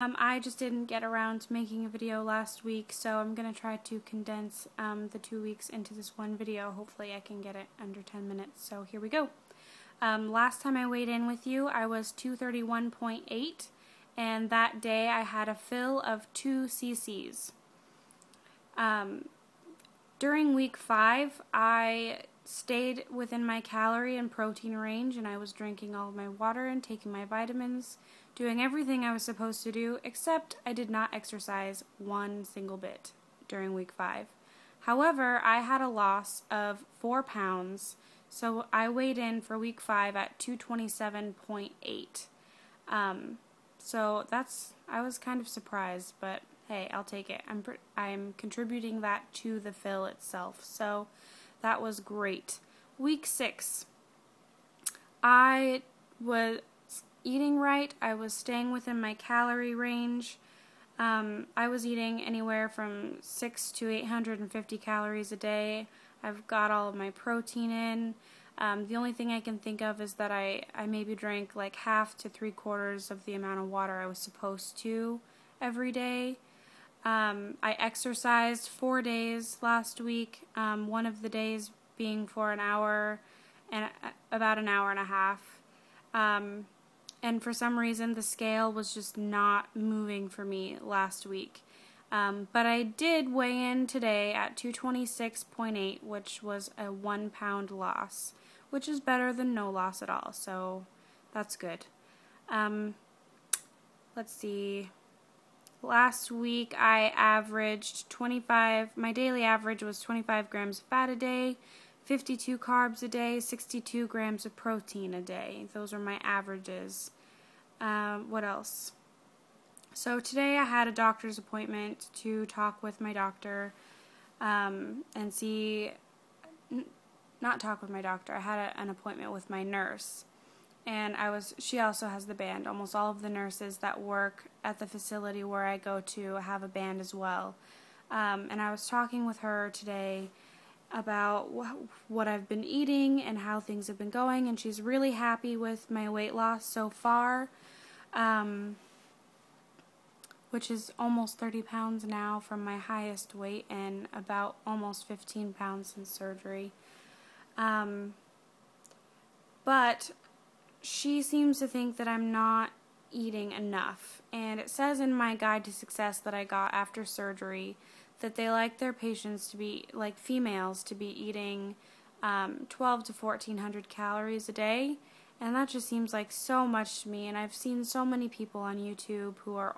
I just didn't get around to making a video last week, so I'm going to try to condense the 2 weeks into this one video. Hopefully I can get it under 10 minutes, so here we go. Last time I weighed in with you, I was 231.8, and that day I had a fill of 2 cc's. During week 5, I stayed within my calorie and protein range, and I was drinking all of my water and taking my vitamins, doing everything I was supposed to do, except I did not exercise one single bit during week 5. However, I had a loss of 4 pounds, so I weighed in for week 5 at 227.8. So I was kind of surprised, but hey, I'll take it. I'm contributing that to the fill itself, so that was great. Week 6, I was eating right. I was staying within my calorie range. I was eating anywhere from 600 to 850 calories a day. I've got all of my protein in. The only thing I can think of is that I maybe drank like half to 3/4 of the amount of water I was supposed to every day. I exercised 4 days last week, one of the days being for an hour and about an hour and a half. And for some reason the scale was just not moving for me last week. But I did weigh in today at 226.8, which was a 1 pound loss, which is better than no loss at all, so that's good. Let's see. Last week I averaged my daily average was 25 grams of fat a day, 52 carbs a day, 62 grams of protein a day. Those are my averages. What else? So today I had a doctor's appointment to talk with my doctor and see, not talk with my doctor, I had an appointment with my nurse. And she also has the band. Almost all of the nurses that work at the facility where I go to have a band as well. And I was talking with her today about what I've been eating and how things have been going, and she's really happy with my weight loss so far, which is almost 30 pounds now from my highest weight and about almost 15 pounds since surgery. But she seems to think that I'm not eating enough, and it says in my guide to success that I got after surgery that they like their patients to be, like females, to be eating 12 to 1400 calories a day, and that just seems like so much to me. And I've seen so many people on YouTube who are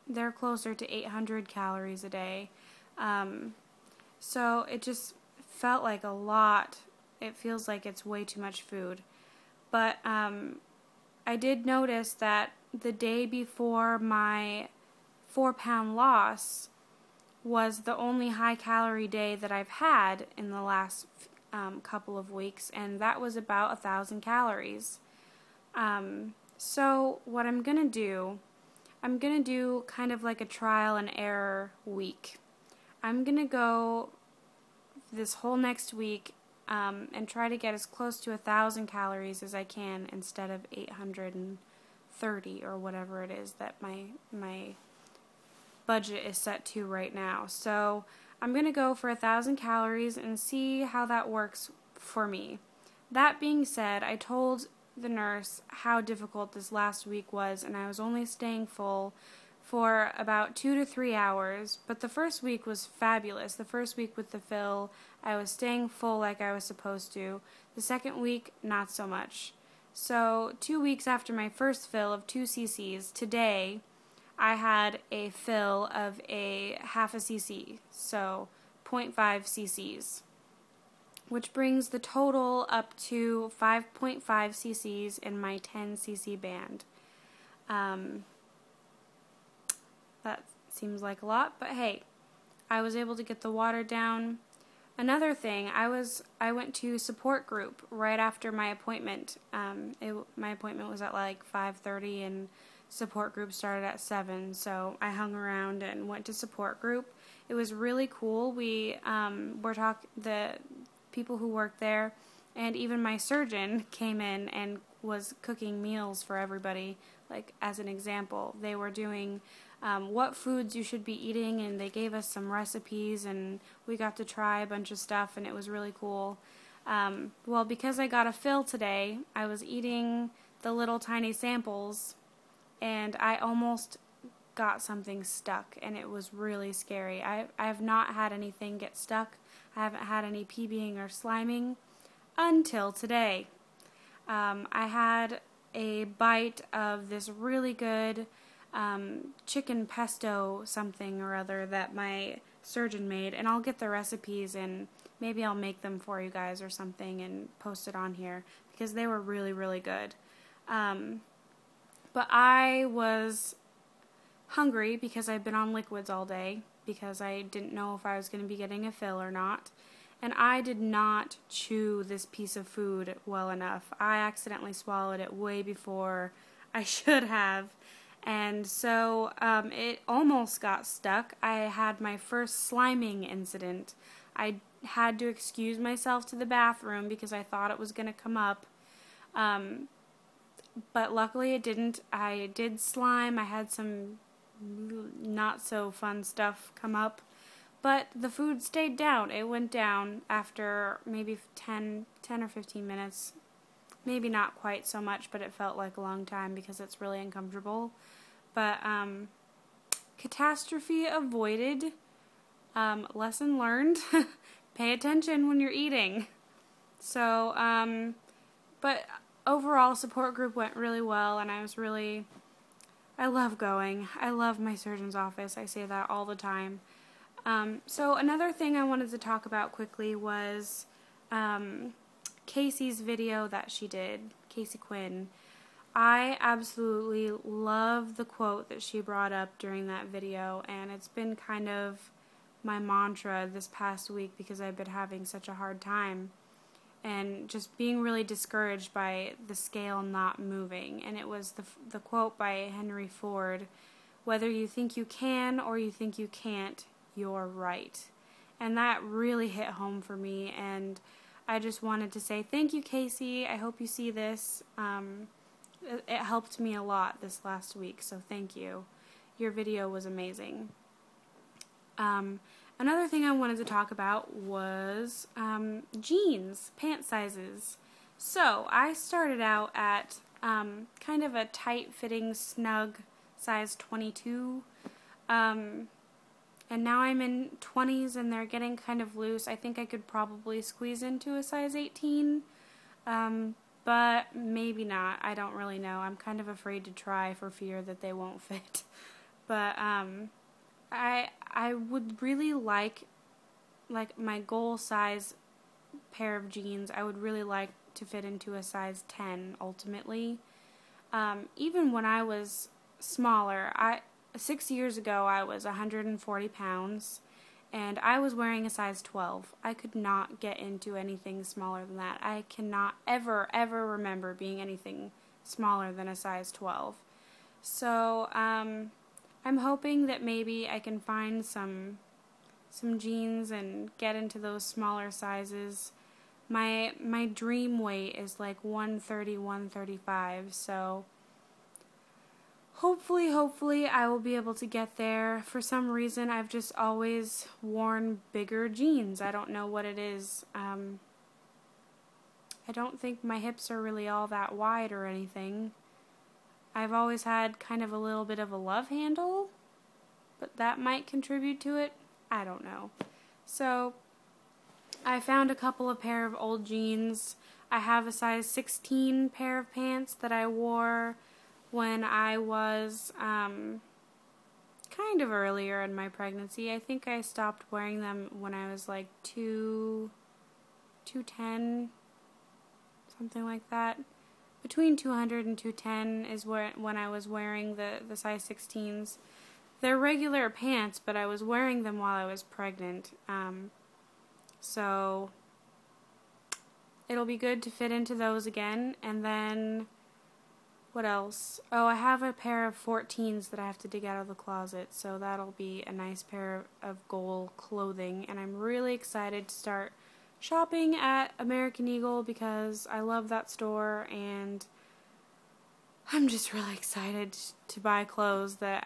they're closer to 800 calories a day, so it just felt like a lot. It feels like it's way too much food. But I did notice that the day before my 4-pound loss was the only high-calorie day that I've had in the last couple of weeks, and that was about 1,000 calories. So what I'm going to do kind of like a trial and error week. I'm going to go this whole next week and try to get as close to 1,000 calories as I can instead of 830 or whatever it is that my budget is set to right now. So I'm going to go for 1,000 calories and see how that works for me. That being said, I told the nurse how difficult this last week was, and I was only staying full for about 2 to 3 hours, but the first week was fabulous. The first week with the fill, I was staying full like I was supposed to. The second week, not so much. So 2 weeks after my first fill of 2 cc's, today I had a fill of a half a cc, so 0.5 cc's, which brings the total up to 5.5 cc's in my 10 cc band. That seems like a lot, but hey, I was able to get the water down. Another thing, I went to support group right after my appointment. My appointment was at like 5:30, and support group started at 7, so I hung around and went to support group. It was really cool. The people who worked there, and even my surgeon came in and was cooking meals for everybody. Like, as an example, they were doing what foods you should be eating, and they gave us some recipes, and we got to try a bunch of stuff, and it was really cool. Well, because I got a fill today, I was eating the little tiny samples, and I almost got something stuck, and it was really scary. I have not had anything get stuck. I haven't had any PBing or sliming until today. I had a bite of this really good chicken pesto something or other that my surgeon made, and I'll get the recipes and maybe I'll make them for you guys or something and post it on here because they were really, really good. But I was hungry because I've been on liquids all day because I didn't know if I was going to be getting a fill or not. And I did not chew this piece of food well enough. I accidentally swallowed it way before I should have. And so it almost got stuck. I had my first sliming incident. I had to excuse myself to the bathroom because I thought it was going to come up. But luckily it didn't. I did slime. I had some not so fun stuff come up. But the food stayed down. It went down after maybe 10 or 15 minutes. Maybe not quite so much, but it felt like a long time because it's really uncomfortable. But catastrophe avoided. Lesson learned. Pay attention when you're eating. So, but overall, support group went really well, and I love going. I love my surgeon's office. I say that all the time. So another thing I wanted to talk about quickly was Casey's video that she did, Casey Quinn. I absolutely love the quote that she brought up during that video, and it's been kind of my mantra this past week because I've been having such a hard time and just being really discouraged by the scale not moving. And it was the quote by Henry Ford, "Whether you think you can or you think you can't, you're right." And that really hit home for me, and I just wanted to say thank you, Casey. I hope you see this. It helped me a lot this last week, so thank you. Your video was amazing. Another thing I wanted to talk about was jeans, pant sizes. So I started out at kind of a tight-fitting, snug size 22. And now I'm in 20s and they're getting kind of loose. I think I could probably squeeze into a size 18, but maybe not. I don't really know. I'm kind of afraid to try for fear that they won't fit. But I would really like my goal size pair of jeans, I would really like to fit into a size 10 ultimately. Even when I was smaller, 6 years ago, I was 140 pounds, and I was wearing a size 12. I could not get into anything smaller than that. I cannot ever remember being anything smaller than a size 12. So, I'm hoping that maybe I can find some jeans and get into those smaller sizes. My dream weight is like 130, 135, so hopefully I will be able to get there. For some reason, I've just always worn bigger jeans. I don't know what it is. I don't think my hips are really all that wide or anything. I've always had kind of a little bit of a love handle, but that might contribute to it. I don't know. So, I found a couple of pair of old jeans. I have a size 16 pair of pants that I wore when I was kind of earlier in my pregnancy. I think I stopped wearing them when I was like 210, something like that. Between 200 and 210 is when I was wearing the size 16s. They're regular pants, but I was wearing them while I was pregnant. So it'll be good to fit into those again. And then what else? Oh, I have a pair of 14s that I have to dig out of the closet, so that'll be a nice pair of goal clothing. And I'm really excited to start shopping at American Eagle because I love that store, and I'm just really excited to buy clothes that